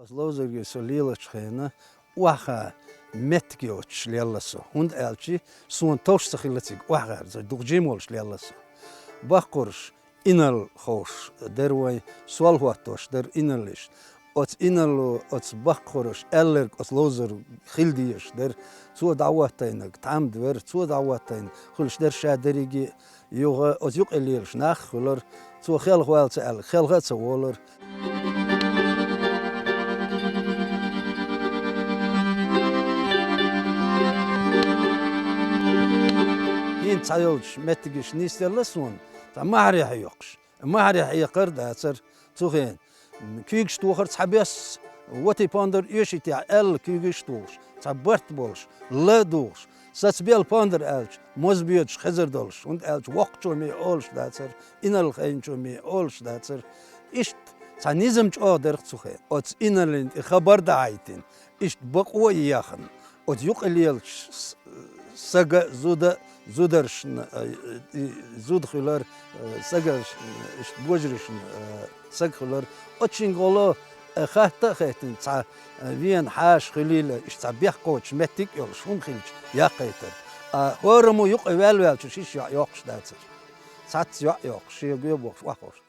Als lozerge so lilachena wacha metgioch lialaso und elchi son tochsachiletsig wacha so durjimol lialaso bakurs inal khos derway swalwatos der inalish ots inalo ots bakurs eller ots lozer khildish der zu dawatayn tamd wer zu dawatayn khulsh der shaderigi yoga ots yuq elirsh nach khulor zu khelgwalts el khelgats woler in tsayolch metgish niselasun ta mahri hayqsh mahri hayqir daser tsugen kügst ducher tsabes wati ponder yeshit el kügst duch tsabert bolsh leduch satsbel ponder elch mozbiot khazar dolsh und elch waqcho me olsh daser inal khayncho me olsh daser ist tsanizm choder tsuge ots inalend khabar daitin ist baqo yakhn ot yuqlil saga zudershn zudkhular saga ist bojrishn sagkhular ochingolo khahta khatin tsa vien hash khilil ist tabih qoch metik yol shun khilch yaqayter hormu yuq evalvel shish yoq shdatser sats yoq shi gobox waqor